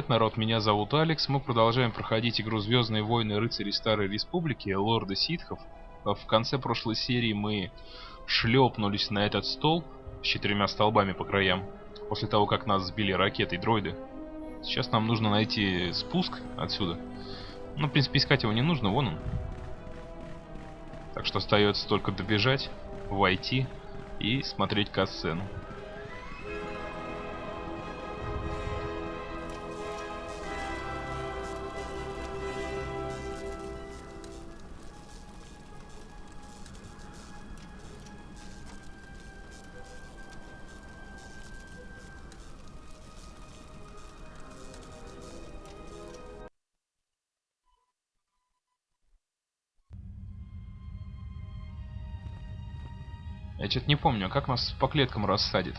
привет, народ, меня зовут Алекс. Мы продолжаем проходить игру «Звездные войны. Рыцари Старой Республики. Лорды Ситхов». В конце прошлой серии мы шлепнулись на этот стол с 4 столбами по краям, после того, как нас сбили ракетой дроиды. Сейчас нам нужно найти спуск отсюда. Ну, в принципе, искать его не нужно, вон он. Так что остается только добежать, войти и смотреть катсцену. Я что-то не помню, как нас по клеткам рассадит.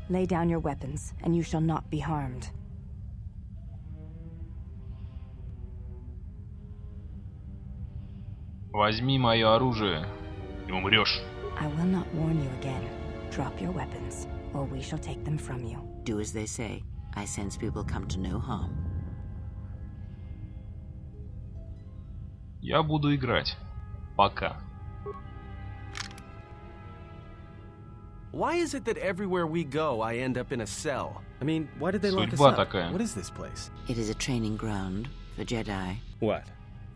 Lay down your weapons, and you shall not be harmed. Возьми мое оружие, и умрешь. I will not warn you again. Drop your weapons, or we shall take them from you. Do as they say. I sense we will come to no harm. Я буду играть. Пока. Why is it that everywhere we go, I end up in a cell? I mean, why did they lock us Судьба up? такая. What is this place? It is a training ground for Jedi. What?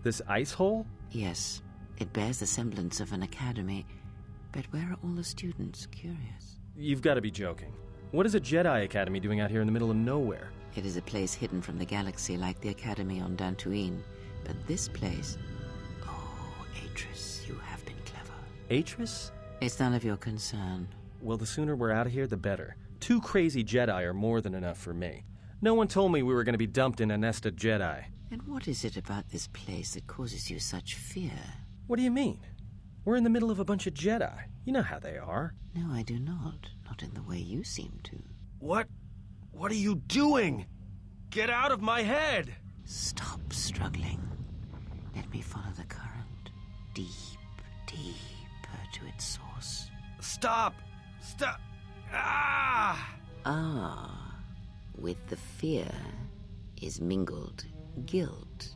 This ice hole? Yes, it bears the semblance of an academy. But where are all the students? Curious. You've got to be joking. What is a Jedi Academy doing out here in the middle of nowhere? It is a place hidden from the galaxy like the academy on Dantooine. But this place... Oh, Atris, you have been clever. Atris? It's none of your concern. Well, the sooner we're out of here, the better. 2 crazy Jedi are more than enough for me. No one told me we were going to be dumped in a nest of Jedi. And what is it about this place that causes you such fear? What do you mean? We're in the middle of a bunch of Jedi. You know how they are. No, I do not. Not in the way you seem to. What are you doing? Get out of my head! Stop struggling. Let me follow the current. Deep, deeper to its source. Stop! Stop! Ah! Ah, with the fear is mingled guilt.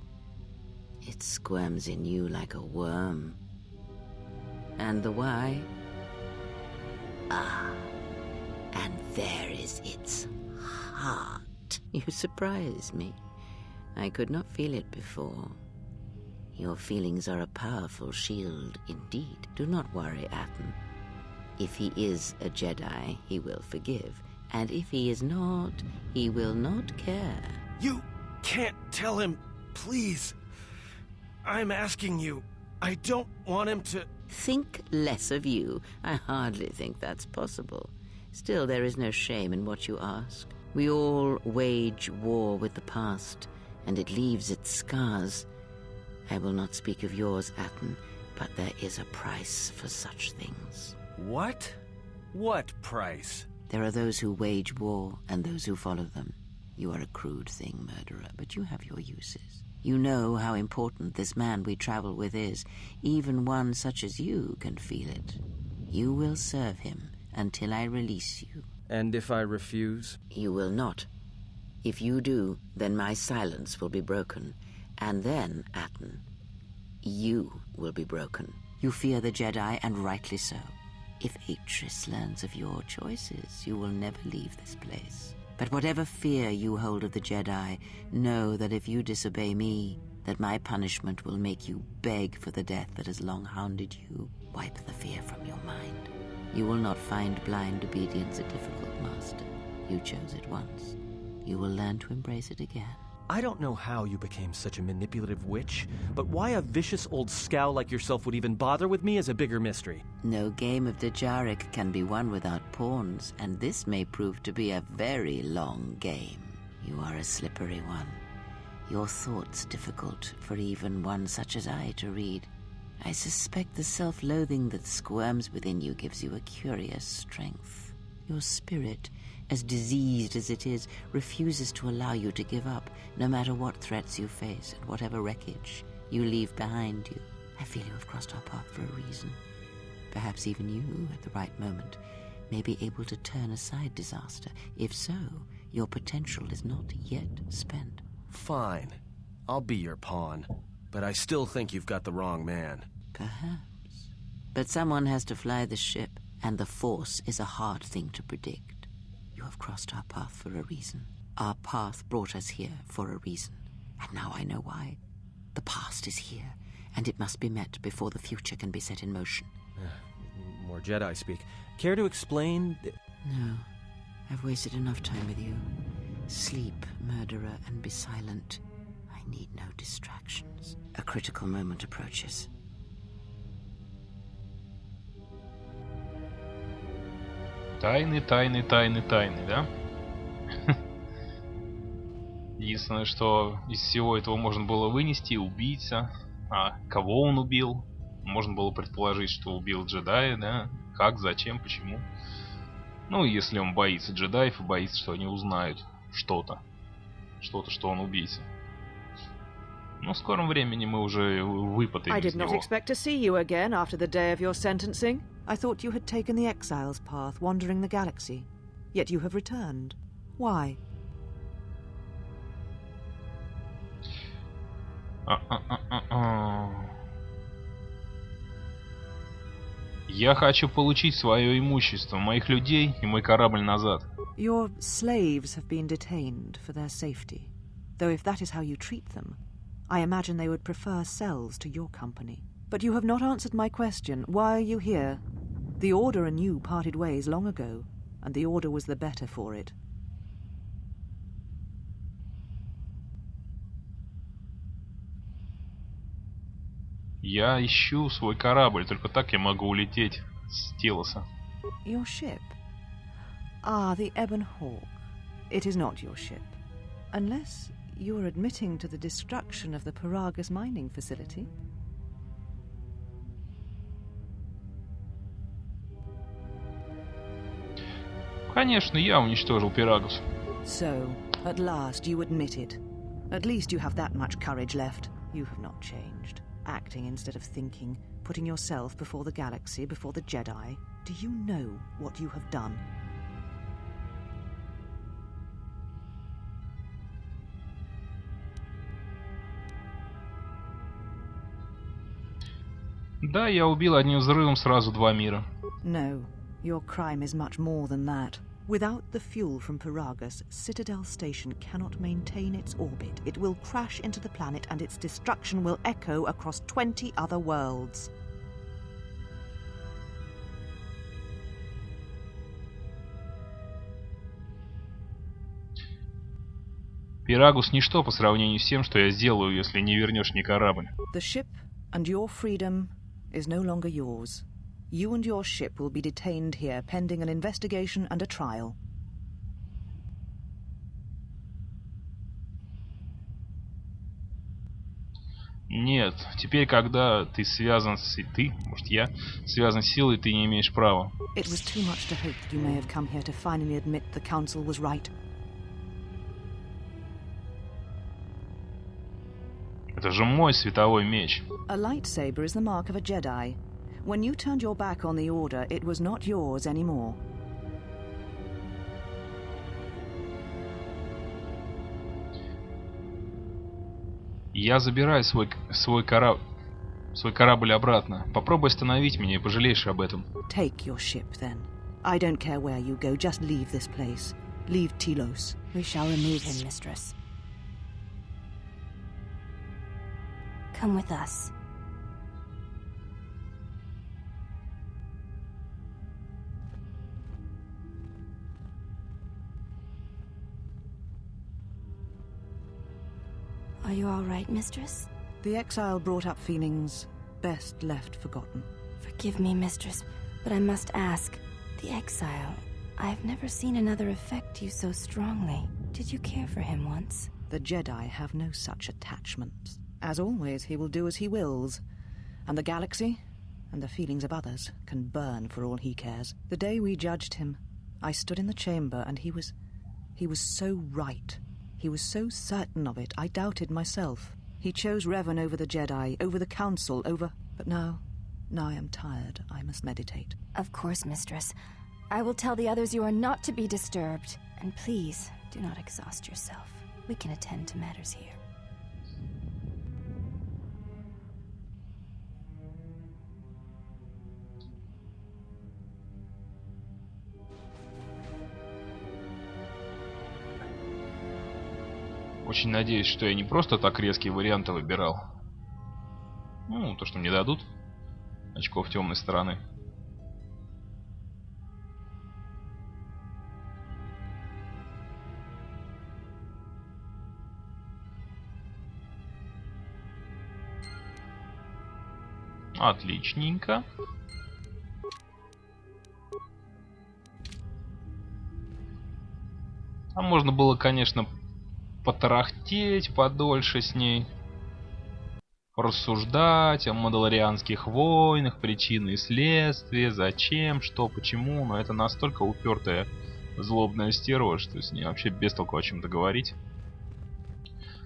It squirms in you like a worm. And the why? Ah, and there is its heart. You surprise me. I could not feel it before. Your feelings are a powerful shield indeed. Do not worry, Atten. If he is a Jedi, he will forgive. And if he is not, he will not care. You can't tell him, please. I'm asking you. I don't want him to... Think less of you. I hardly think that's possible. Still, there is no shame in what you ask. We all wage war with the past, and it leaves its scars. I will not speak of yours, Atten, but there is a price for such things. What? What price? There are those who wage war and those who follow them. You are a crude thing, murderer, but you have your uses. You know how important this man we travel with is. Even one such as you can feel it. You will serve him until I release you. And if I refuse? You will not. If you do, then my silence will be broken. And then, Atten, you will be broken. You fear the Jedi, and rightly so. If Atris learns of your choices, you will never leave this place. But whatever fear you hold of the Jedi, know that if you disobey me, that my punishment will make you beg for the death that has long hounded you. Wipe the fear from your mind. You will not find blind obedience a difficult master. You chose it once. You will learn to embrace it again. I don't know how you became such a manipulative witch, but why a vicious old scowl like yourself would even bother with me is a bigger mystery. No game of Djarik can be won without pawns, and this may prove to be a very long game. You are a slippery one. Your thoughts difficult for even one such as I to read. I suspect the self-loathing that squirms within you gives you a curious strength. Your spirit, as diseased as it is, refuses to allow you to give up, no matter what threats you face and whatever wreckage you leave behind you. I feel you have crossed our path for a reason. Perhaps even you, at the right moment, may be able to turn aside disaster. If so, Your potential is not yet spent. Fine. I'll be your pawn. But I still think you've got the wrong man. Perhaps. But someone has to fly the ship, and the Force is a hard thing to predict. You have crossed our path for a reason. Our path brought us here for a reason. And now I know why. The past is here, and it must be met before the future can be set in motion. More Jedi speak. Care to explain? No. I've wasted enough time with you. Sleep, murderer, and be silent. I need no distractions. A critical moment approaches. Тайны, тайны, тайны, тайны, да? Единственное, что из всего этого можно было вынести — убийца. А кого он убил? Можно было предположить, что убил джедая, да? Как, зачем, почему? Ну, если он боится джедаев и боится, что они узнают что-то, что он убийца. Но в скором времени мы уже выпадаем I из did not него. expect to see you again after the day of your sentencing. I thought you had taken the exile's path, wandering the galaxy. Yet you have returned. Why? Я хочу получить свое имущество, моих людей и мой корабль назад. Your slaves have been detained for their safety. Though if that is how you treat them, I imagine they would prefer cells to your company. But you have not answered my question. Why are you here? The Order and you parted ways long ago, and the Order was the better for it. Я ищу свой корабль, только так я могу улететь с Телоса. Your ship? Ah, the Ebon Hawk. It is not your ship. Unless you are admitting to the destruction of the Paragus mining facility. Конечно, я уничтожил Пирагус. So, at last you admit it. At least you have that much courage left. You have not changed. Acting instead of thinking, putting yourself before the galaxy, before the Jedi. Do you know what you have done? Да, я убил одним взрывом сразу два мира. No, your crime is much more than that. Without the fuel from Paragus, Citadel Station cannot maintain its orbit. It will crash into the planet and its destruction will echo across 20 other worlds. Пирагус ничто по сравнению с тем, что я сделаю, если не вернешь мне корабль. The ship and your freedom is no longer yours. You and your ship will be detained here pending an investigation and a trial. Нет, теперь, когда ты связан с... Ты, может я, связан с силой, ты не имеешь права. It was too much to hope that you may have come here to finally admit the Council was right. Это же мой световой меч. A lightsaber is the mark of a Jedi. When you turned your back on the Order, it was not yours anymore. Я забираю свой корабль обратно. Попробуй остановить меня и пожалеешь об этом. Take your ship, then. I don't care where you go, just leave this place. Leave Telos. We shall remove him, mistress. Come with us. Are you all right, mistress? The exile brought up feelings best left forgotten. Forgive me, mistress, but I must ask. The exile, I've never seen another affect you so strongly. Did you care for him once? The Jedi have no such attachments. As always, he will do as he wills. And the galaxy, and the feelings of others, can burn for all he cares. The day we judged him, I stood in the chamber and he was so right. He was so certain of it, I doubted myself. He chose Revan over the Jedi, over the Council, over... But now I am tired. I must meditate. Of course, mistress. I will tell the others you are not to be disturbed. And please, Do not exhaust yourself. We can attend to matters here. Очень надеюсь, что я не просто так резкие варианты выбирал. Ну, то, что мне дадут. Очков темной стороны. Отличненько. А можно было, конечно, потарахтеть подольше с ней. Рассуждать о мандалорианских войнах, причины и следствия, зачем, что, почему. Но это настолько упертая злобная стерва, что с ней вообще без толку о чем-то говорить.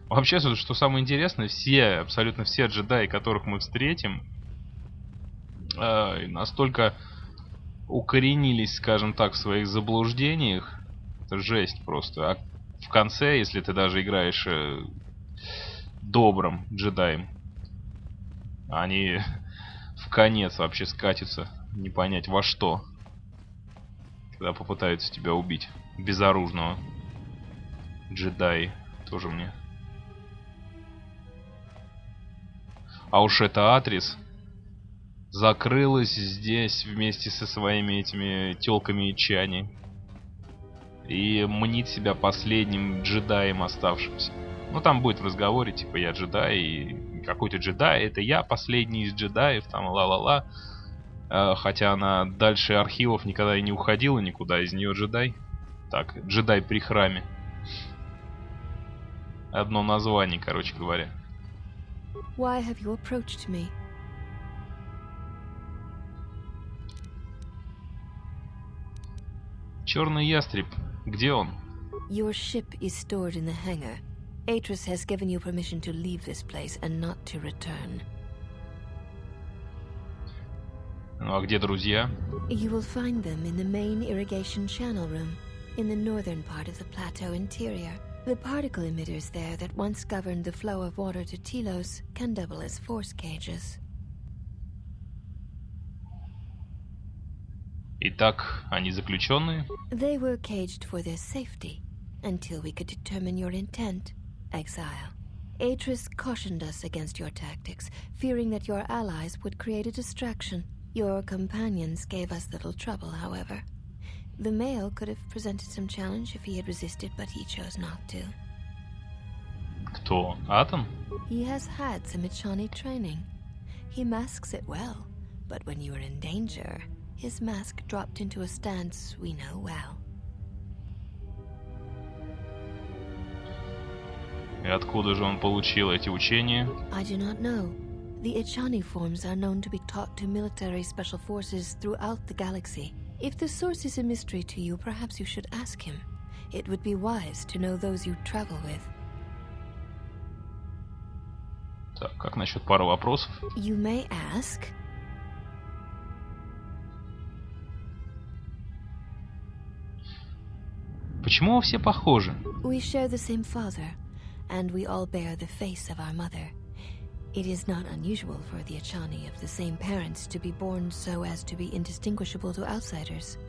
Вообще, что самое интересное, абсолютно все джедаи, которых мы встретим, настолько укоренились, скажем так, в своих заблуждениях. Это жесть просто. А в конце, если ты даже играешь добрым джедаем, они в конец вообще скатятся, не понять во что, когда попытаются тебя убить. Безоружного джедаи тоже мне. А уж это Атрис закрылась здесь вместе со своими этими тёлками и чани. И мнит себя последним джедаем оставшимся. Ну там будет в разговоре, типа, я джедай, и какой-то джедай, это я, последний из джедаев, там, ла-ла-ла. Хотя она дальше архивов никогда и не уходила никуда, из нее джедай. Так, джедай при храме. Одно название, короче говоря. Why have you approached me? Черный ястреб, где он? Your ship is stored in the hangar. Atris has given you permission to leave this place and not to return. Ну а где друзья? You will find them in the main irrigation channel room, in the northern part of the plateau interior. The particle emitters there that once governed the flow of water to Telos can double as force cages. Итак, они заключенные? They were caged for their safety, until we could determine your intent, exile. Atris cautioned us against your tactics, fearing that your allies would create a distraction. Your companions gave us little trouble, however. The male could have presented some challenge if he had resisted, but he chose not to. Кто? Атом? He has had some Ichani training. He masks it well, but when you are in danger, his mask dropped into a stance we know well. И откуда же он получил эти учения? I do not know. The Ichani forms are known to be taught to military special forces throughout the galaxy. If the source is a mystery to you, perhaps you should ask him. It would be wise to know those you travel with. Так, как насчет пары вопросов? You may ask. Почему вы все похожи? We share the same father, and we all bear the face of our mother. It is not unusual for the Ichani of the same parents to be born so as to be indistinguishable to outsiders.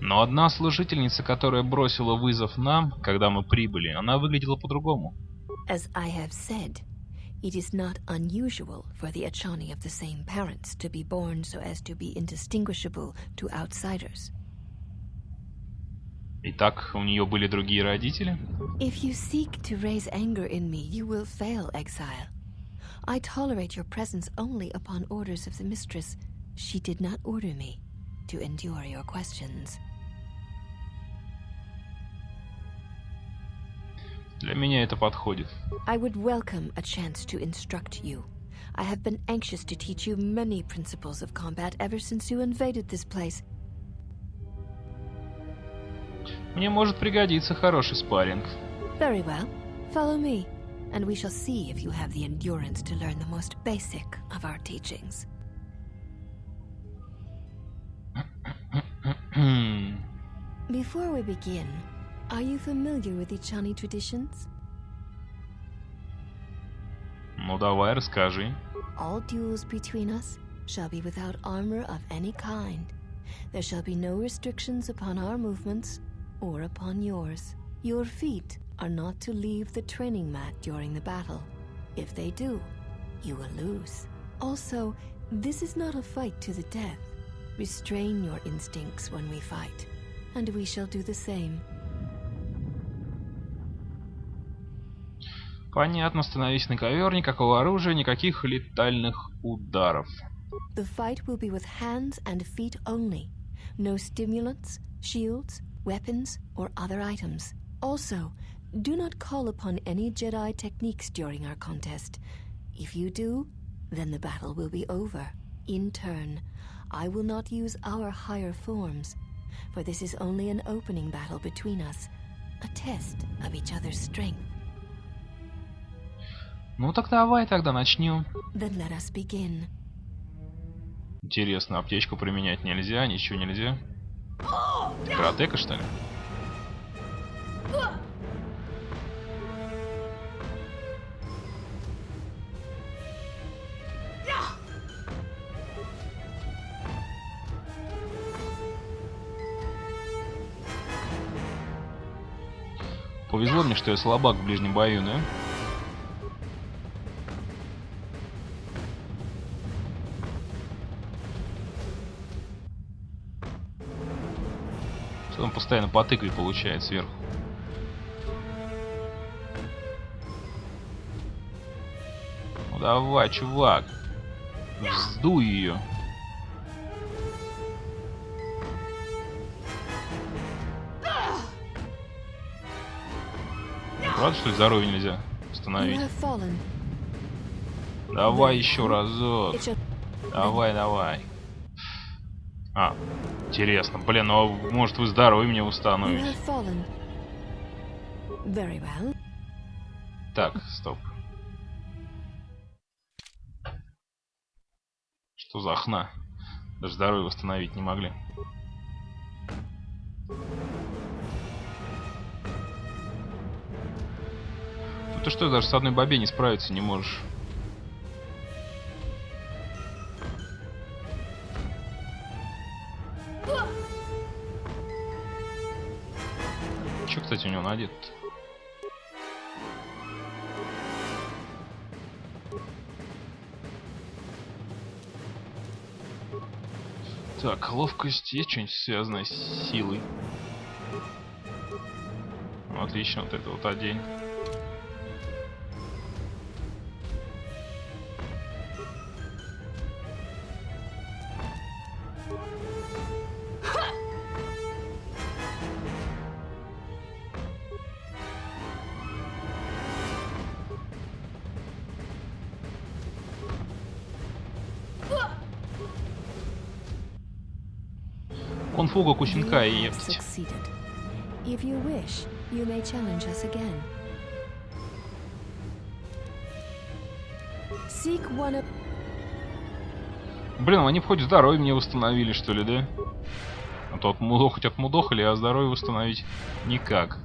Но одна служительница, которая бросила вызов нам, когда мы прибыли, она выглядела по-другому. As I have said, it is not unusual for the Ichani of the same parents to be born so as to be indistinguishable to outsiders. Итак, у нее были другие родители? If you seek to raise anger in me, you will fail, exile. I tolerate your presence only upon orders of the mistress. She did not order me to endure your questions. Для меня это подходит. I would welcome a chance to instruct you. I have been anxious to teach you many principles of combat ever since you invaded this place. Мне может пригодиться хороший спарринг. Very well. Follow me, and we shall see if you have the endurance to learn the most basic of our teachings. Before we begin, are you familiar with Ichani traditions? Ну давай, расскажи. All duels between us shall be without armor of any kind. There shall be no restrictions upon our movements or upon yours. Your feet are not to leave the training mat during the battle. If they do, you will lose. Also, this is not a fight to the death. Restrain your instincts when we fight, and we shall do the same. Понятно, становись на ковер, никакого оружия, никаких летальных ударов. The fight will be with hands and feet only. No stimulants, shields, weapons, or other items. Also, do not call upon any Jedi techniques during our contest. If you do, then the battle will be over. In turn, I will not use our higher forms, for this is only an opening battle between us, a test of each other's strength. Ну так давай тогда начнем. Then let us begin. Интересно, аптечку применять нельзя, ничего нельзя. Каратека, что ли? Повезло мне, что я слабак в ближнем бою, да? Что он постоянно по тыкве получает сверху. Ну давай, чувак. Вздуй ее. Правда, что ли, здоровье нельзя остановить? Давай еще разок. Давай, давай. А, интересно. Блин, ну может вы здоровье мне установите? Так, стоп. Что за хна? Даже здоровье восстановить не могли. Ты что, даже с одной бабе не справиться не можешь? Че, кстати, у него надет? Так, ловкость есть что-нибудь связанное с силой? Ну, отлично, вот это вот одень. Конфуга Кусинка и ептить. Блин, они хоть здоровье мне восстановили, что ли, да? А то хоть отмудохали, а здоровье восстановить никак.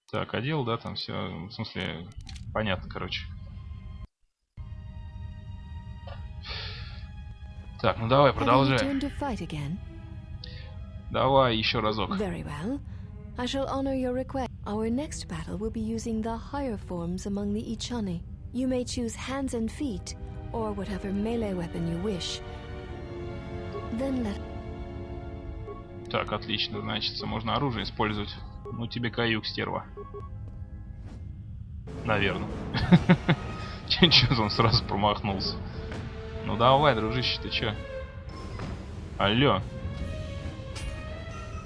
Так, одел, да, там все, в смысле, понятно, короче. Так, ну давай, продолжаем. Давай еще разок. Very well. I shall honor your request. Our next battle will be using the higher forms among the Ichani. You may choose hands and feet, or whatever melee weapon you wish. Then let... Так, отлично, значит, можно оружие использовать. Ну тебе каюк, стерва. Наверное. Чё он сразу промахнулся? Ну давай, дружище, ты чё? Алло.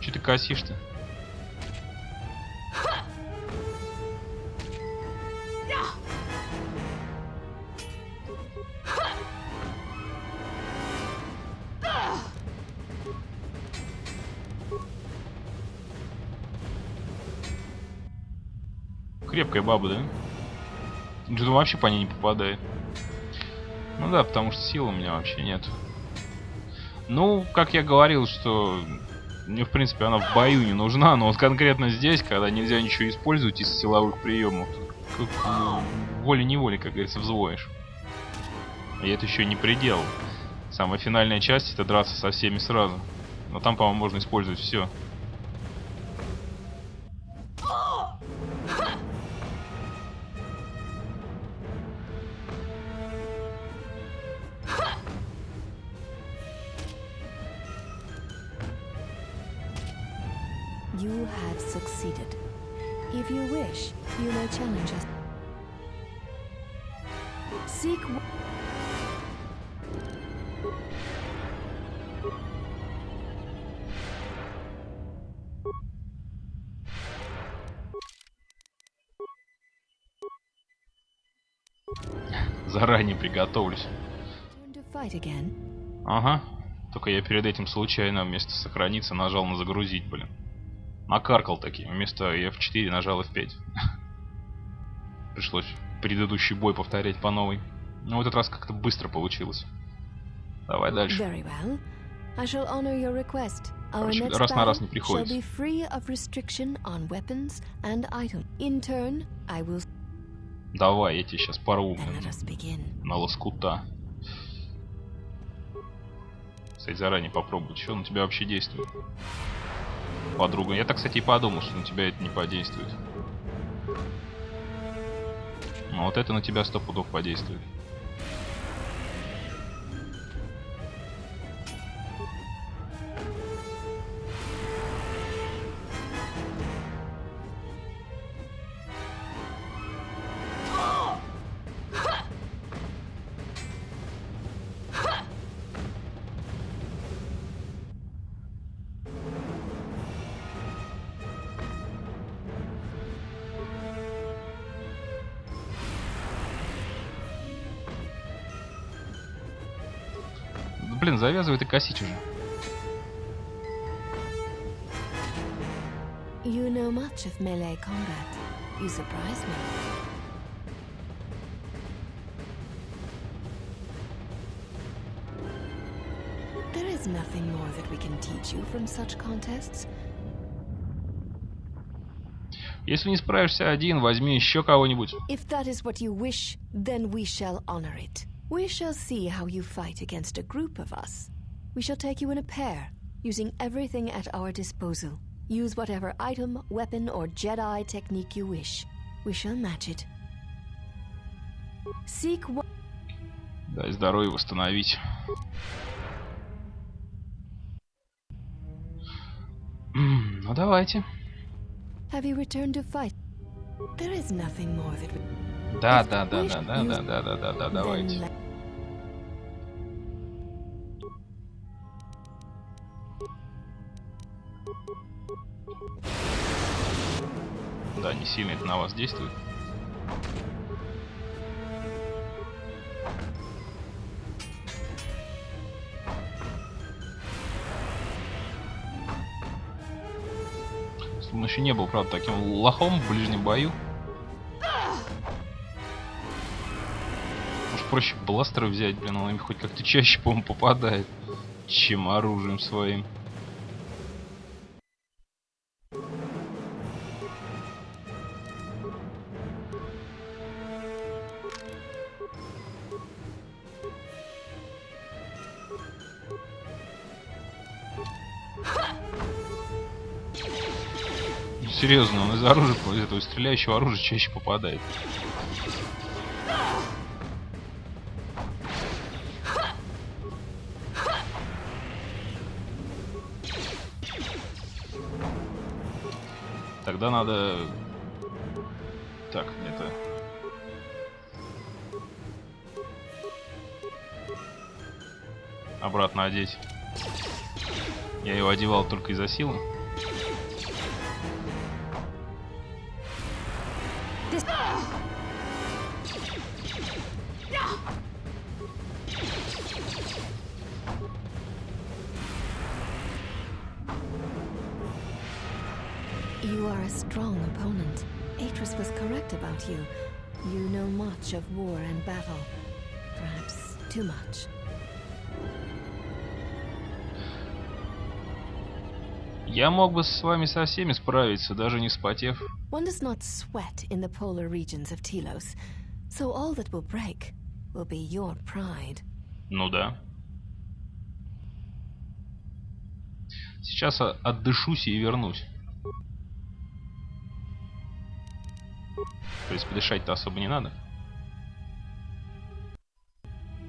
Чё ты косишь-то? Крепкая баба, да? Что-то вообще по ней не попадает. Ну да, потому что сил у меня вообще нет. Ну, как я говорил, что Мне, в принципе, она в бою не нужна, но вот конкретно здесь, когда нельзя ничего использовать из силовых приемов, как волей-неволей, как говорится, взвоишь. И это еще не предел. Самая финальная часть — это драться со всеми сразу. Но там, по-моему, можно использовать все. You have succeeded. If you wish, you may challenge us. Seek. Заранее приготовлюсь. Turn to fight again. Ага. Только я перед этим случайно вместо сохраниться нажал на загрузить, блин. Накаркал таки. Вместо F4 нажал F5. Пришлось предыдущий бой повторять по новой. Но в этот раз как-то быстро получилось. Давай дальше. Very well. I shall honor your request. Our Короче, next раз на раз не battle shall приходится. be free of restriction on weapons and items. In turn, I will. Давай, я тебе сейчас порву, Then let блин, us begin. на лоскута. Кстати, заранее попробую, что на тебя вообще действует. Подруга. Я так, кстати, и подумал, что на тебя это не подействует. Но вот это на тебя 100 пудов подействует. Блин, завязывай ты косить уже. You know much of melee combat. You surprise me. There is nothing more that we can teach you from such contests. Если не справишься один, возьми еще кого-нибудь. If that is what you wish, then we shall honor it. We shall see how you fight against a group of us. We shall take you in a pair, using everything at our disposal. Use whatever item, weapon, or Jedi technique you wish. We shall match it. Seek one. Дай здоровье восстановить. Ну давайте. Have you returned to fight? There is nothing more that we... Да, If да, да, wish да, да, you- да, да, да, да, да, then давайте. let- Да, не сильно это на вас действует. Он еще не был, правда, таким лохом в ближнем бою. Может, проще бластеры взять, блин, он им хоть как-то чаще, по-моему, попадает, чем оружием своим. Серьезно, он из оружия, из этого стреляющего оружия чаще попадает. Тогда надо... Так, это... Обратно одеть. Я его одевал только из-за силы. You are a strong opponent. Atris was correct about you. You know much of war and battle. Perhaps too much. Я мог бы с вами со всеми справиться, даже не вспотев. One does not sweat in the polar regions of Telos, so all that will break will be your pride. Ну да. Сейчас отдышусь и вернусь. То есть подышать-то особо не надо.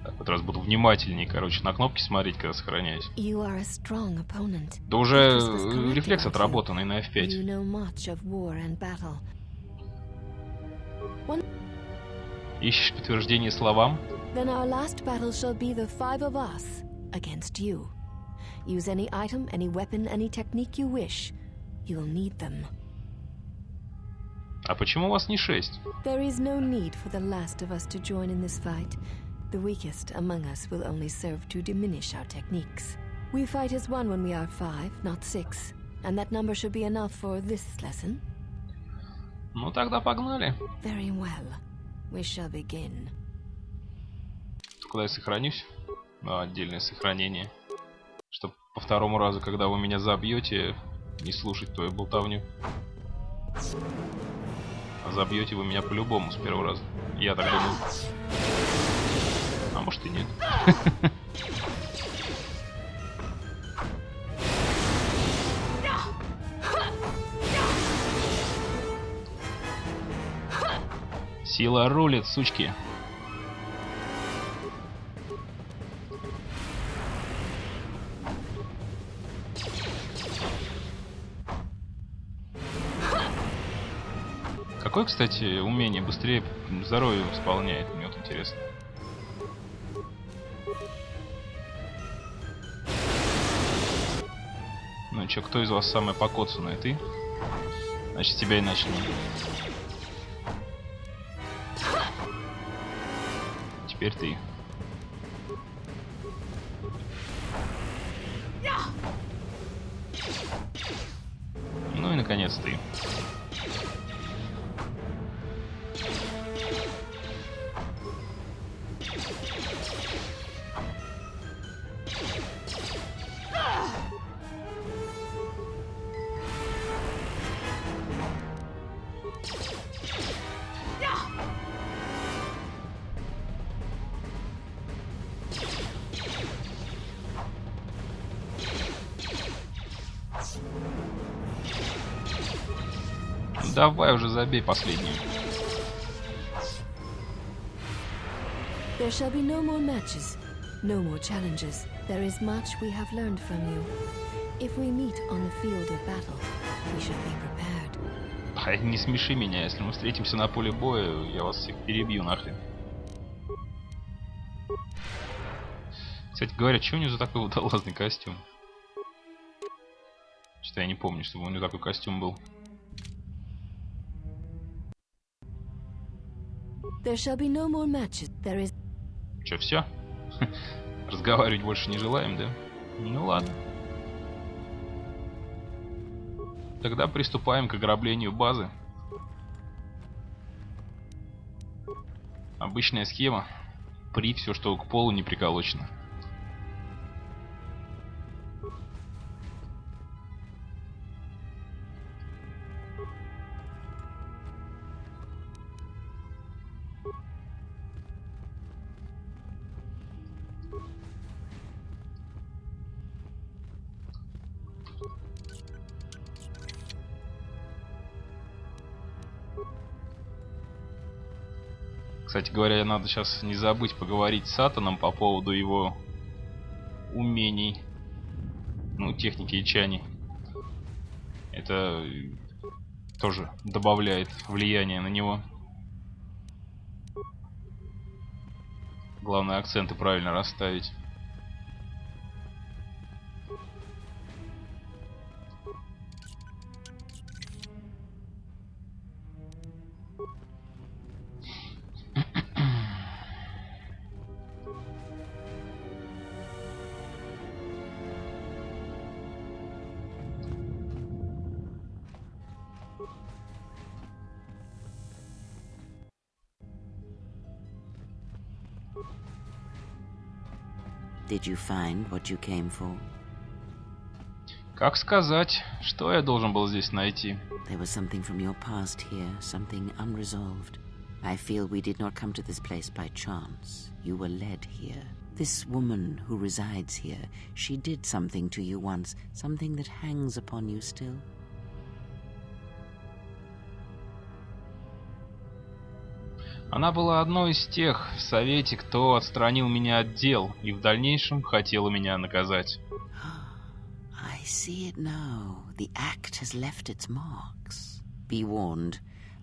Так, вот раз буду внимательнее, короче, на кнопки смотреть, когда сохраняюсь. You are a strong opponent. Да уже Actress was correct рефлекс about отработанный на You F5. know much of war and battle. Ищешь подтверждение словам? Then our last battle shall be the 5 of us against you. Use any item, any weapon, any technique you wish. You'll need them. А почему у вас не 6? There is no need for the last of us to join in this fight. The weakest among us will only serve to diminish our techniques. We fight as one when we are 5, not 6. And that number should be enough for this lesson. Ну тогда погнали. Very well. We shall begin. Куда я сохранюсь? Отдельное сохранение. Чтоб по второму разу, когда вы меня забьете, не слушать твою болтовню. А забьете вы меня по-любому с первого раза. Я так думаю. А может и нет. Сила рулит, сучки. Какое, кстати, умение быстрее здоровье восполняет? Мне вот интересно. Ну чё, кто из вас самый покоцанный? Ты? Значит, тебя и начнем. Теперь ты. Ну и наконец ты. Давай уже забей последнюю. There shall be no more matches, no more challenges. There is much we have learned from you. If we meet on the field of battle, we should be prepared. Ай, не смеши меня, если мы встретимся на поле боя, я вас всех перебью нахрен. Кстати говоря, что у него за такой водолазный костюм? Что-то я не помню, чтобы у него такой костюм был. There shall be no more matches. There is... Че, все? Разговаривать больше не желаем, да? Ну ладно. Тогда приступаем к ограблению базы. Обычная схема. При все, что к полу не приколочено. Кстати говоря, надо сейчас не забыть поговорить с Сатаном по поводу его умений. Ну, техники и чани. Это тоже добавляет влияние на него. Главное, акценты правильно расставить. Did you find what you came for? Как сказать, что я должен был здесь найти? There was something from your past here, something unresolved. I feel we did not come to this place by chance. You were led here. This woman who resides here, she did something to you once, something that hangs upon you still. Она была одной из тех в Совете, кто отстранил меня от дел и в дальнейшем хотела меня наказать. I see it now. The act has left its marks. Be warned.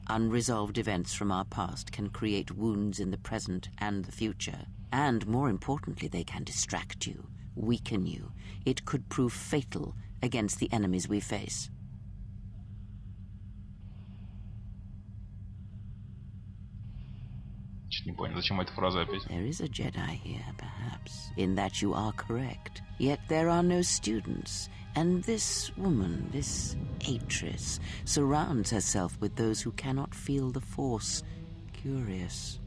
Unresolved events from our past can create wounds in the present and the future. And more importantly, they can distract you, weaken you. It could prove fatal against the enemies we face. Чуть не понял, зачем эта фраза опять? There is a Jedi here, perhaps, in that you are correct. Yet there are no students, and this woman, this Atris, surrounds herself with those who cannot feel the Force. Curious.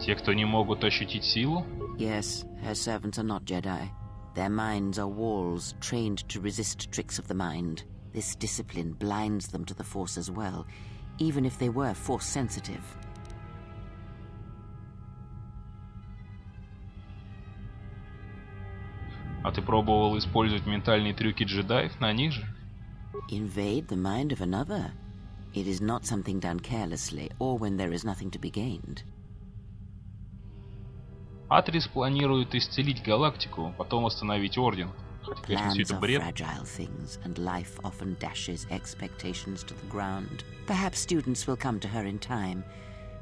Те, кто не могут ощутить силу? Yes, her servants are not Jedi. Their minds are walls trained to resist tricks of the mind. This discipline blinds them to the Force as well, even if they were Force-sensitive. А ты пробовал использовать ментальные трюки джедаев на них же? Invade the mind of another? It is not something done carelessly, or when there is nothing to be gained. Атрис планирует исцелить галактику, потом остановить Орден. Хотя, конечно, все Plans это are бред. fragile things, and life often dashes expectations to the ground. Perhaps students will come to her in time.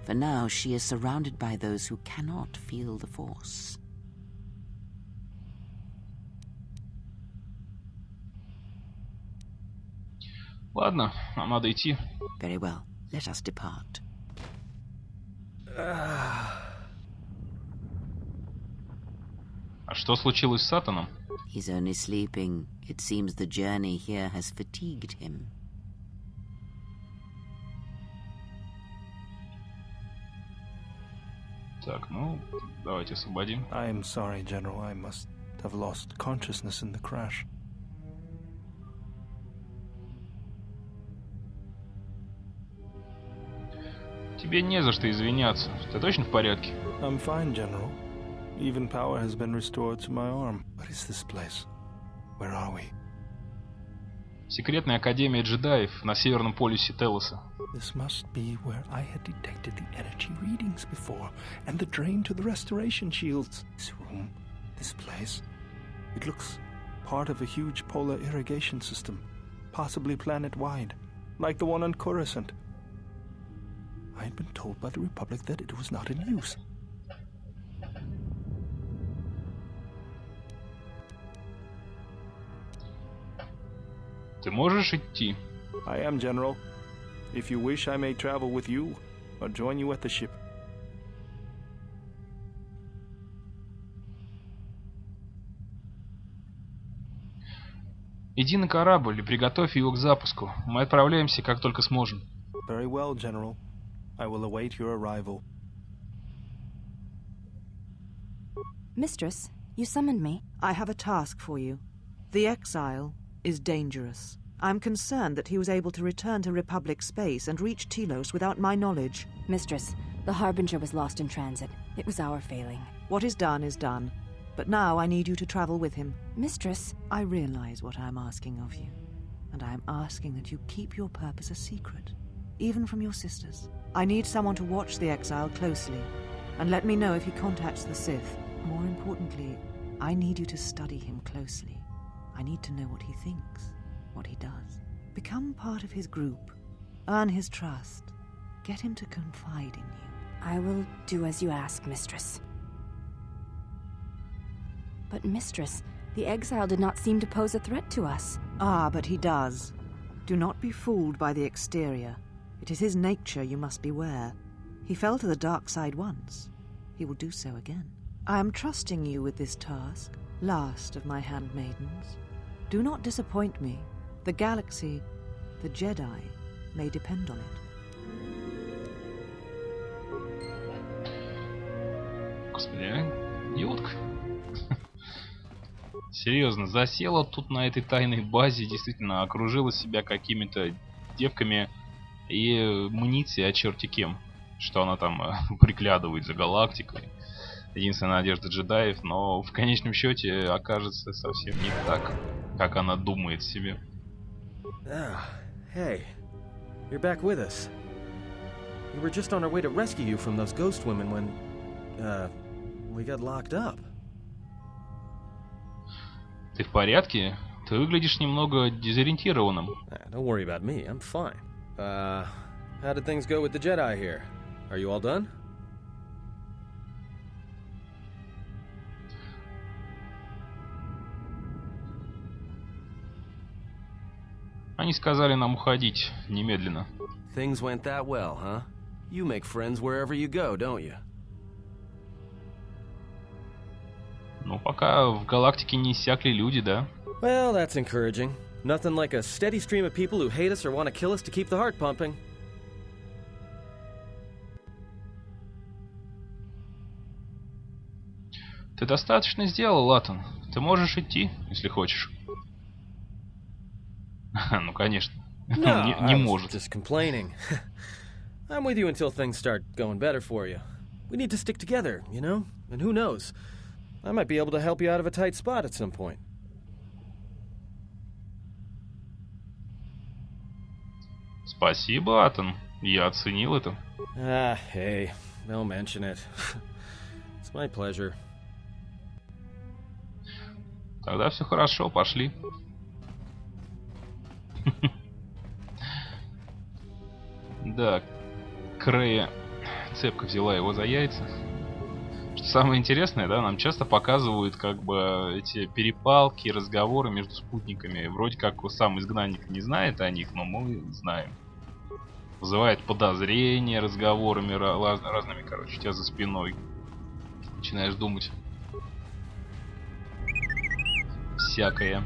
For now, she is surrounded by those who cannot feel the Force. Ладно, нам надо идти. Very well, let us depart. А что случилось с Сатаном? He's only sleeping. It seems the journey here has fatigued him. Так, ну, давайте освободим. I am sorry, General. I must have lost consciousness in the crash. Тебе не за что извиняться. Ты точно в порядке? I'm fine, General. Even power has been restored to my arm. What is this place? Where are we? Секретная академия джедаев на северном полюсе Телоса. This must be where I had detected the energy readings before, and the drain to the restoration shields. This room, this place, it looks part of a huge polar irrigation system, possibly planet-wide, like the one on Coruscant. I had been told by the Republic that it was not in use. Ты можешь идти? I am, General. If you wish, I may travel with you, or join you at the ship. Иди на корабль и приготовь его к запуску. Мы отправляемся, как только сможем. Very well, General. I will await your arrival. Mistress, you summoned me. I have a task for you. The exile is dangerous. I'm concerned that he was able to return to Republic space and reach Telos without my knowledge. Mistress, the Harbinger was lost in transit. It was our failing. What is done is done. But now I need you to travel with him. Mistress, I realize what I'm asking of you. And I am asking that you keep your purpose a secret, even from your sisters. I need someone to watch the exile closely, and let me know if he contacts the Sith. More importantly, I need you to study him closely. I need to know what he thinks, what he does. Become part of his group. Earn his trust. Get him to confide in you. I will do as you ask, Mistress. But, Mistress, the exile did not seem to pose a threat to us. Ah, but he does. Do not be fooled by the exterior. It is his nature you must beware. He fell to the dark side once. He will do so again. I am trusting you with this task, last of my handmaidens. Do not disappoint me. The galaxy, the Jedi, may depend on it. Бля, идиотка. Серьезно, засела тут на этой тайной базе, действительно окружила себя какими-то девками и муницией, а черти кем. Что она там приглядывает за галактикой. Единственная надежда джедаев, но в конечном счете окажется совсем не так, как она думает себе. Hey, you're back with us. We were just on our way to rescue you from those ghost women when, we got locked up. Ты в порядке? Ты выглядишь немного дезориентированным. Don't worry about me, I'm fine. How did things go with the Jedi here? Are you all done? Они сказали нам уходить немедленно. Things went that well, huh? You make friends wherever you go, don't you? Ну, пока в галактике не иссякли люди, да? Well, that's encouraging. Nothing like a steady stream of people who hate us or want to kill us to keep the heart pumping. Ты достаточно сделал, Латан. Ты можешь идти, если хочешь. Ну, конечно. Не может. Just complaining. I'm with you until things start going better for you. We need to stick together, you know? And who knows? I might be able to help you out of a tight spot at some point. Спасибо, Атон. Я оценил это. Hey, don't mention it. It's my pleasure. Тогда все хорошо, пошли. Да, Крея цепко взяла его за яйца. Что самое интересное, да, нам часто показывают как бы эти перепалки, разговоры между спутниками. Вроде как сам изгнанник не знает о них, но мы знаем. Вызывает подозрения разговорами разными, короче, у тебя за спиной. Начинаешь думать. Всякое.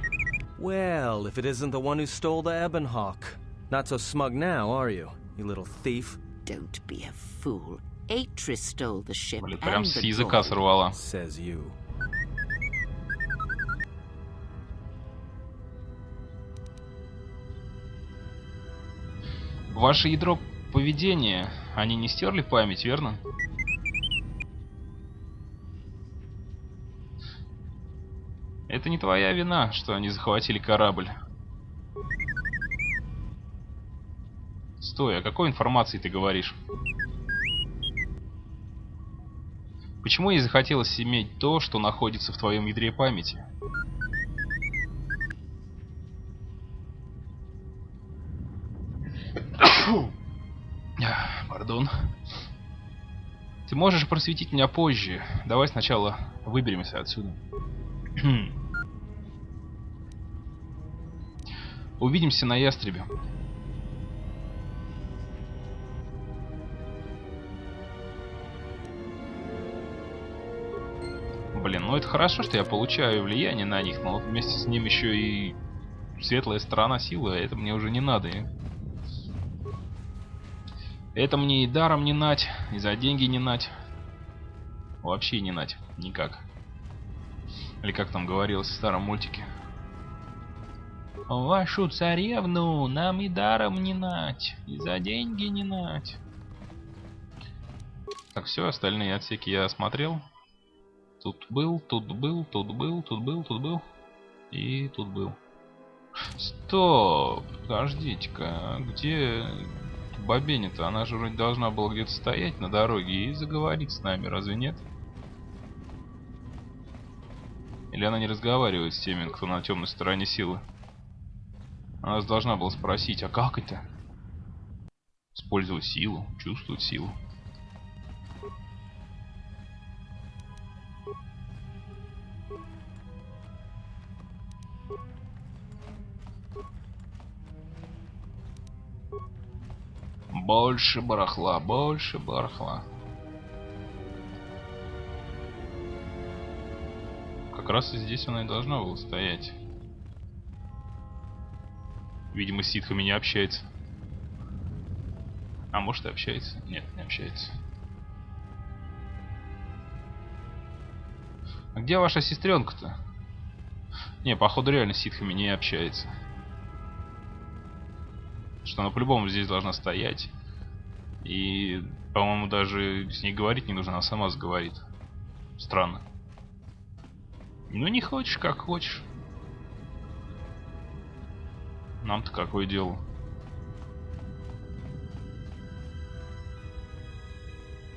Well, if it isn't the one who stole the Ebon Hawk. Not so smug now, are you, you little thief? Don't be a fool. Atris stole the ship Блин, прям and с the языка droid. сорвала. Says you. Ваше ядро поведения, они не стерли память, верно? Это не твоя вина, что они захватили корабль. Стой, о какой информации ты говоришь? Почему ей захотелось иметь то, что находится в твоем ядре памяти? Пардон. Ты можешь просветить меня позже. Давай сначала выберемся отсюда. Увидимся на ястребе. Блин, ну это хорошо, что я получаю влияние на них, но вот вместе с ним еще и светлая сторона силы, а это мне уже не надо. Это мне и даром не нать, и за деньги не нать. Вообще не нать, никак. Или как там говорилось в старом мультике. Вашу царевну нам и даром не нать, и за деньги не нать. Так, все, остальные отсеки я осмотрел. Тут был, тут был, тут был, тут был, тут был. И тут был. Стоп! Подождите-ка, где бабеня-то? Она же вроде должна была где-то стоять на дороге и заговорить с нами, разве нет? Или она не разговаривает с теми, кто на темной стороне силы? Она должна была спросить, а как это? Использовать силу, чувствовать силу. Больше барахла, больше барахла. Как раз и здесь она и должна была стоять. Видимо, с ситхами не общается. А может и общается? Нет, не общается. А где ваша сестренка-то? Не, походу реально с ситхами не общается. Что она по-любому здесь должна стоять. И, по-моему, даже с ней говорить не нужно, она сама заговорит. Странно. Ну не хочешь, как хочешь. Нам-то какое дело?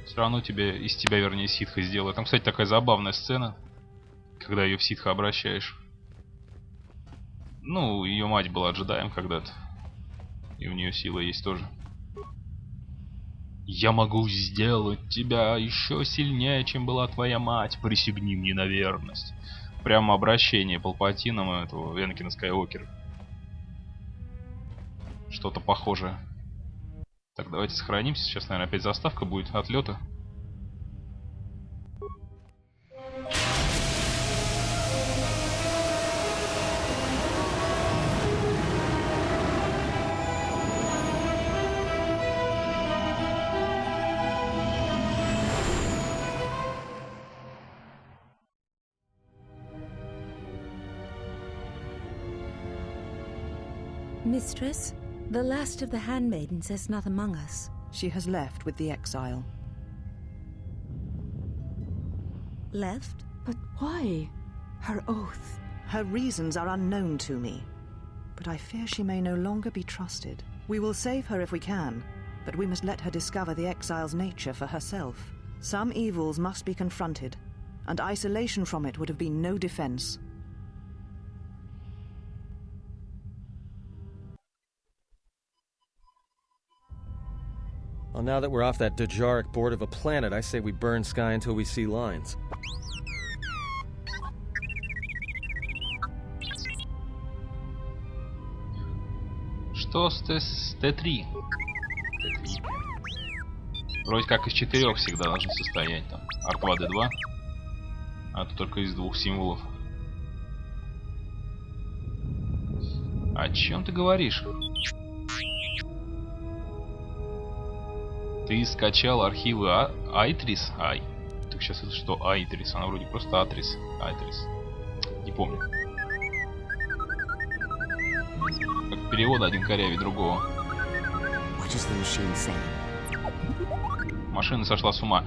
Все равно из тебя, вернее, ситха сделают. Там, кстати, такая забавная сцена, когда ее в ситха обращаешь. Ну, ее мать была джедаем когда-то. И у нее сила есть тоже. Я могу сделать тебя еще сильнее, чем была твоя мать. Присягни мне на верность. Прямо обращение Палпатином этого Энакина Скайуокера. Что-то похожее. Так, давайте сохранимся. Сейчас, наверное, опять заставка будет отлета. Mistress, the last of the handmaidens is not among us. She has left with the exile. Left? But why? Her oath. Her reasons are unknown to me, but I fear she may no longer be trusted. We will save her if we can, but we must let her discover the exile's nature for herself. Some evils must be confronted, and isolation from it would have been no defense. Well, now that we're off that Dejaric board of a planet, I say we burn sky until we see lines. Что с Т3? Вроде как из 4 всегда должны состоять там. Ар-2, Д2. А то только из 2 символов. О чем ты говоришь? Ты скачал архивы Айтрис? Ай. Так сейчас это что? Айтрис. Она вроде просто Атрис. Айтрис. Не помню. Как перевод один корявее другого. Машина сошла с ума.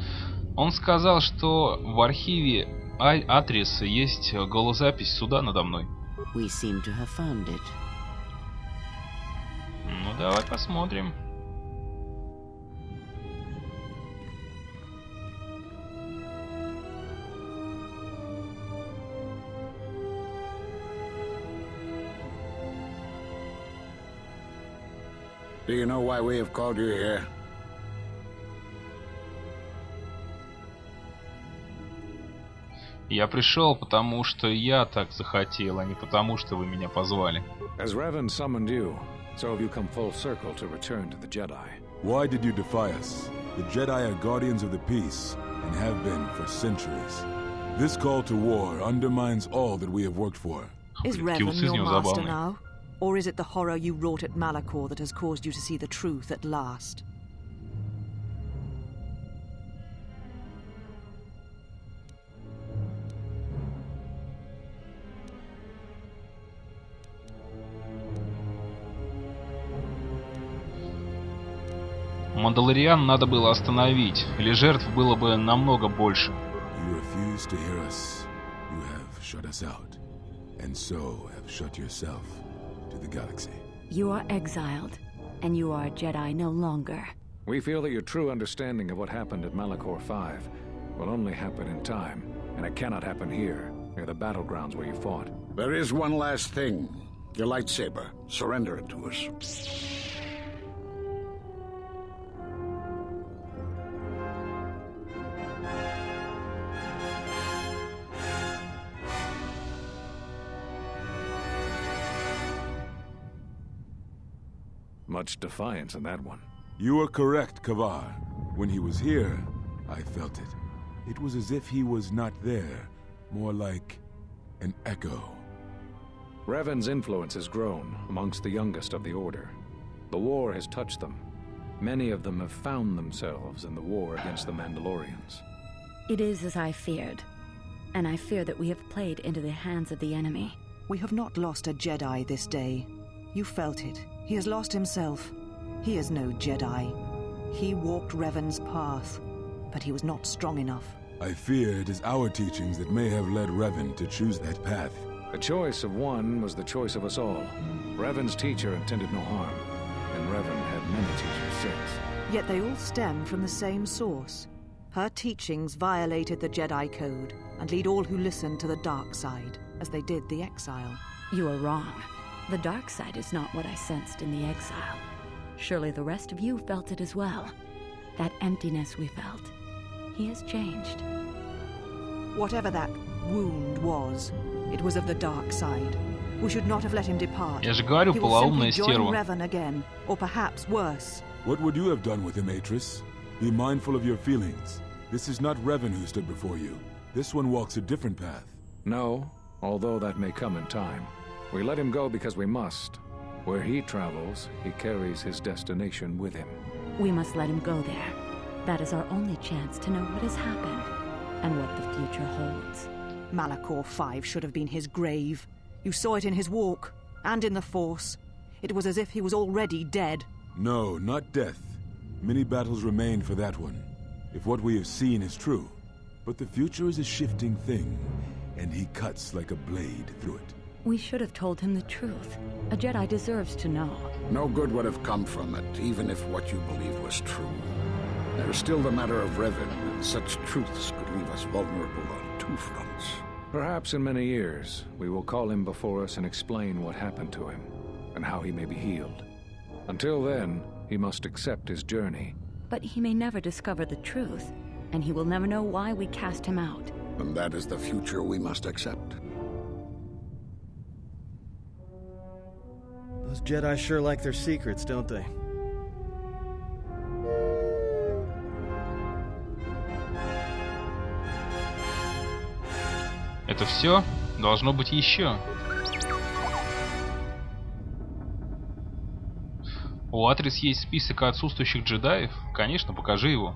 Он сказал, что в архиве Атрис есть голозапись суда надо мной. We seem to have found it. Ну давай посмотрим. Do you know why we have called you here? Я пришел, потому что я так захотел, а не потому, что вы меня позвали. As Revan summoned you, so have you come full circle to return to the Jedi. Why did you defy us? The Jedi are guardians of the peace, and have been for centuries. This call to war undermines all that we have worked for. Is Revan your master now? Or is it the horror you wrought at Malachor that has caused you to see the truth at last? Мандалориан надо было остановить, или жертв было бы намного больше. You refuse to hear us. You have shut us out, and so have shut yourself to the galaxy. You are exiled, and you are a Jedi no longer. We feel that your true understanding of what happened at Malachor 5 will only happen in time, and it cannot happen here, near the battlegrounds where you fought. There is one last thing. Your lightsaber. Surrender it to us. Much defiance in that one. You are correct, Kavar. When he was here, I felt it. It was as if he was not there, more like an echo. Revan's influence has grown amongst the youngest of the Order. The war has touched them. Many of them have found themselves in the war against the Mandalorians. It is as I feared. and I fear that we have played into the hands of the enemy. We have not lost a Jedi this day. You felt it. He has lost himself. He is no Jedi. He walked Revan's path, but he was not strong enough. I fear it is our teachings that may have led Revan to choose that path. The choice of one was the choice of us all. Revan's teacher intended no harm, and Revan had many teachers since. Yet they all stem from the same source. Her teachings violated the Jedi Code and lead all who listen to the dark side, as they did the exile. You are wrong. The dark side is not what I sensed in the exile. Surely the rest of you felt it as well. That emptiness we felt. He has changed. Whatever that wound was, it was of the dark side. We should not have let him depart. Я же говорю, He will simply полоумная join стерва. Revan again, or perhaps worse. What would you have done with him, Atris? Be mindful of your feelings. This is not Revan who stood before you. This one walks a different path. No, although that may come in time. We let him go because we must. Where he travels, he carries his destination with him. We must let him go there. That is our only chance to know what has happened and what the future holds. Malachor 5 should have been his grave. You saw it in his walk, and in the Force. It was as if he was already dead. No, not death. Many battles remain for that one, if what we have seen is true. But the future is a shifting thing, and he cuts like a blade through it. We should have told him the truth. A Jedi deserves to know. No good would have come from it, even if what you believe was true. There's still the matter of Revan, and such truths could leave us vulnerable on two fronts. Perhaps in many years, we will call him before us and explain what happened to him, and how he may be healed. Until then, he must accept his journey. But he may never discover the truth, and he will never know why we cast him out. And that is the future we must accept. Those Jedi sure like their secrets, don't they? Это все? Должно быть еще. У Атрис есть список отсутствующих джедаев? Конечно, покажи его.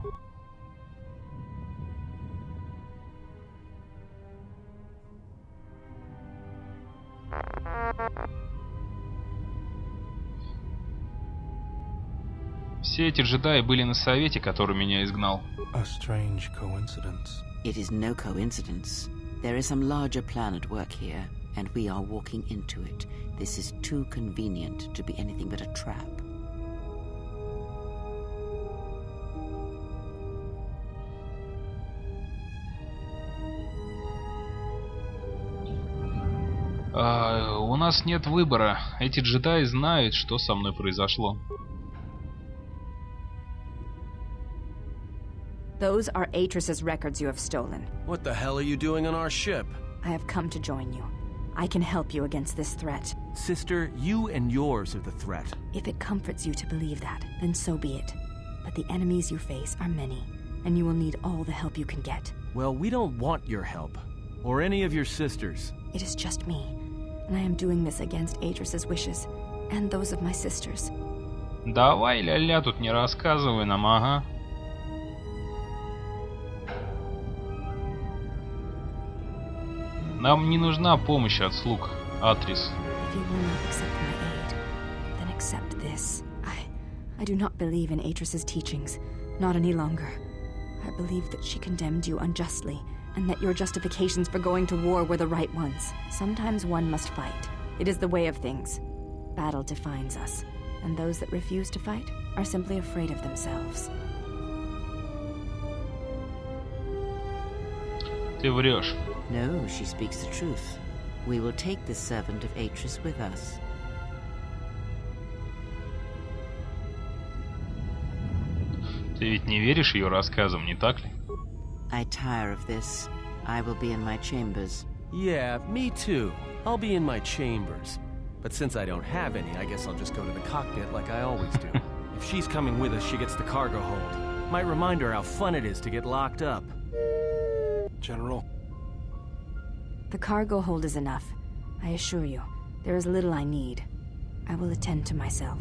Все эти джедаи были на совете, который меня изгнал. A strange coincidence. It is no coincidence. There is some larger plan at work here, and we are walking into it. This is too convenient to be anything but a trap. У нас нет выбора. Эти джедаи знают, что со мной произошло. Those are Atris's records you have stolen. What the hell are you doing on our ship? I have come to join you. I can help you against this threat. Sister, you and yours are the threat. If it comforts you to believe that, then so be it. But the enemies you face are many, and you will need all the help you can get. Well, we don't want your help. Or any of your sisters. It is just me, and I am doing this against Atris's wishes, and those of my sisters. Давай, ля-ля, тут не рассказывай нам, ага. Нам не нужна помощь от слуг, Атрис. If you will not accept my aid, then accept this. I do not believe in Atris's teachings, not any longer. I believe that she condemned you unjustly, and that your justifications for going to war were the right ones. Sometimes one must fight. It is the way of things. Battle defines us, and those that refuse to fight are simply afraid of themselves. Ты врешь. No, she speaks the truth. We will take this servant of Atris with us. Ты ведь не веришь ее рассказам, не так ли? I tire of this. I will be in my chambers. Yeah, me too. I'll be in my chambers. But since I don't have any, I guess I'll just go to the cockpit like I always do. If she's coming with us, she gets the cargo hold. Might remind her how fun it is to get locked up. General. The cargo hold is enough. I assure you, there is little I need. I will attend to myself.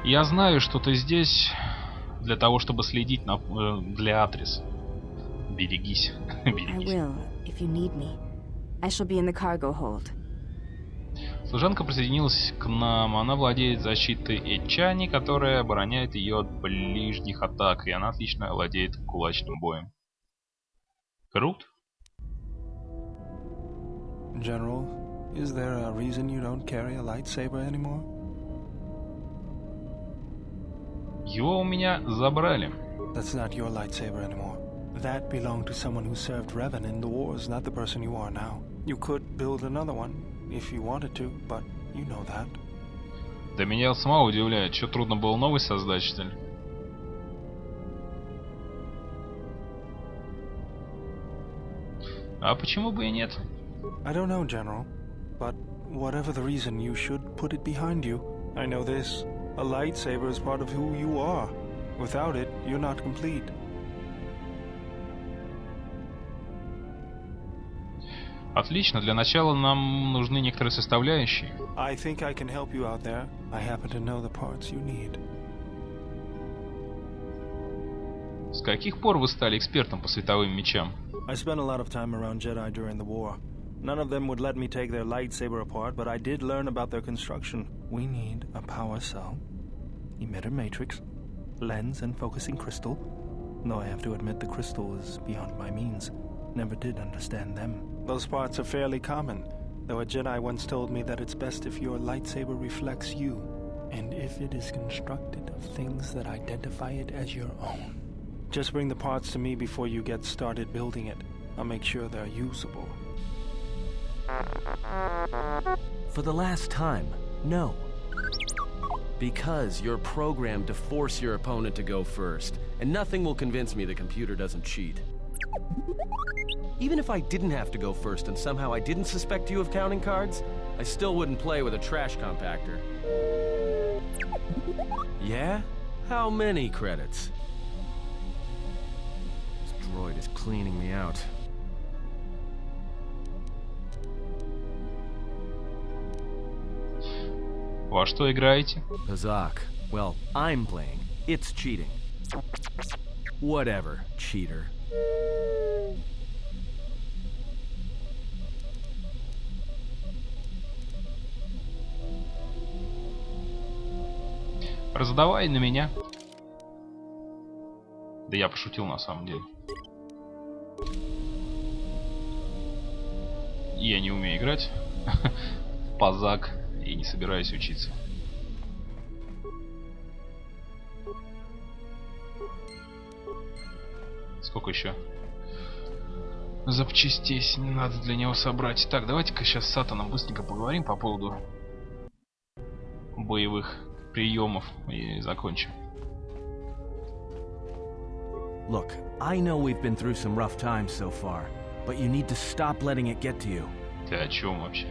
Я знаю, что ты здесь для того, чтобы следить для Атрис. Берегись. I Берегись. will, if you need me. I shall be in the cargo hold. Служанка присоединилась к нам. Она владеет защитой Эчани, которая обороняет ее от ближних атак, и она отлично владеет кулачным боем. Крут? General, is there a reason you don't carry a lightsaber anymore? Его у меня забрали. That's not your lightsaber anymore. That belonged to someone who served Revan in the wars, not the person you are now. You could build another one, if you wanted to, but you know that. Да меня самого удивляет, что трудно было новый создать, что ли? А почему бы и нет? I don't know, General, but whatever the reason, you should put it behind you. I know this. A lightsaber is part of who you are. Without it, you're not complete. Отлично, для начала нам нужны некоторые составляющие. I think I can help you out there. I happen to know the parts you need. С каких пор вы стали экспертом по световым мечам? I spent a lot of time around Jedi during the war. None of them would let me take their lightsaber apart, but I did learn about their construction. We need a power cell, emitter matrix, lens and focusing crystal. Though I have to admit the crystal is beyond my means. Never did understand them. Those parts are fairly common, though a Jedi once told me that it's best if your lightsaber reflects you, and if it is constructed of things that identify it as your own. Just bring the parts to me before you get started building it. I'll make sure they're usable. For the last time, no. Because you're programmed to force your opponent to go first, and nothing will convince me the computer doesn't cheat. Even if I didn't have to go first and somehow I didn't suspect you of counting cards, I still wouldn't play with a trash compactor. Yeah? How many credits? This droid is cleaning me out. Во что играете? Pazak. Well, I'm playing. It's cheating. Whatever, cheater. Раздавай на меня. Да я пошутил на самом деле. Я не умею играть. Пазак. И не собираюсь учиться. Сколько еще запчастей не надо для него собрать? Так, давайте-ка сейчас с Сатаном быстренько поговорим по поводу боевых приемов и закончим. Look, I know we've been through some rough times so far, but you need to stop letting it get to you. Ты о чем вообще?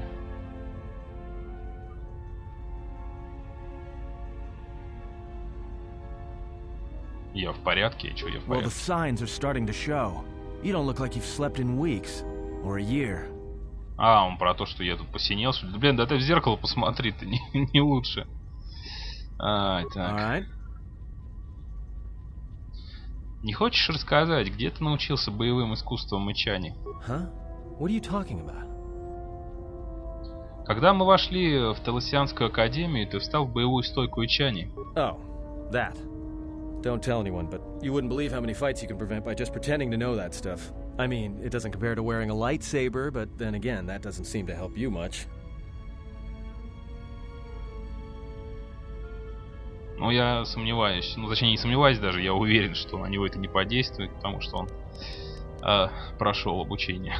Я в порядке? Чё я в Well, the порядке? signs are starting to show. You don't look like you've slept in weeks or a year. А, он про то, что я тут посинел, что ли? Да, блин, да ты в зеркало посмотри, ты не лучше. А, так. Alright. Не хочешь рассказать, где ты научился боевым искусствам мычани? Huh? What are you talking about? Когда мы вошли в Таласианскую академию, ты встал в боевую стойку Ичани. Oh, that. Don't tell anyone, but you wouldn't believe how many fights you can prevent by just pretending to know that stuff. I mean, it doesn't compare to wearing a lightsaber, but then again, that doesn't seem to help you much. Ну, я сомневаюсь. Ну, точнее, не сомневаюсь даже, я уверен, что на него это не подействует, потому что он прошел обучение.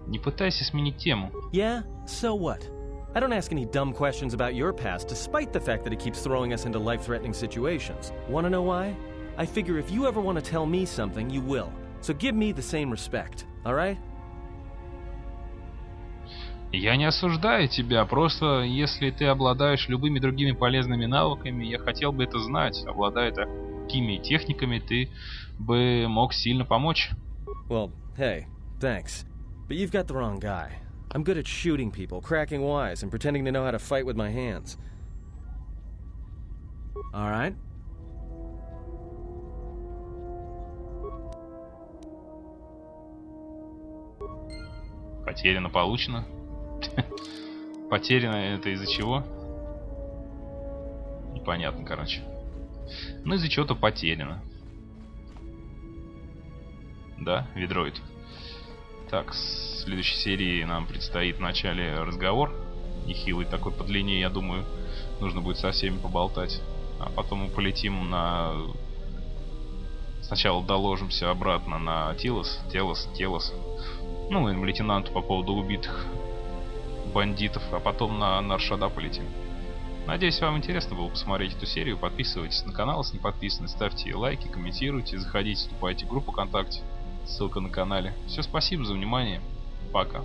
Не пытайся сменить тему. Yeah? So what? I don't ask any dumb questions about your past, despite the fact that it keeps throwing us into life-threatening situations. Wanna know why? I figure if you ever want to tell me something, you will. So give me the same respect, alright? Я не осуждаю тебя, просто если ты обладаешь любыми другими полезными навыками, я хотел бы это знать. Обладая такими техниками, ты бы мог сильно помочь. Well, hey, thanks. But you've got the wrong guy. I'm good at shooting people, cracking wise, and pretending to know how to fight with my hands. All right. Потеряно, получено. Потеряно это из-за чего? Непонятно, короче. Ну, из-за чего-то потеряно. Да, ведроид. Так, в следующей серии нам предстоит в начале разговор. Нехилый такой по длине, я думаю, нужно будет со всеми поболтать. А потом мы полетим на... Сначала доложимся обратно на Телос. Ну, и лейтенанту по поводу убитых бандитов, а потом на Наршада полетим. Надеюсь, вам интересно было посмотреть эту серию. Подписывайтесь на канал, если не подписаны, ставьте лайки, комментируйте, заходите, вступайте в группу ВКонтакте. Ссылка на канале. Все, спасибо за внимание. Пока.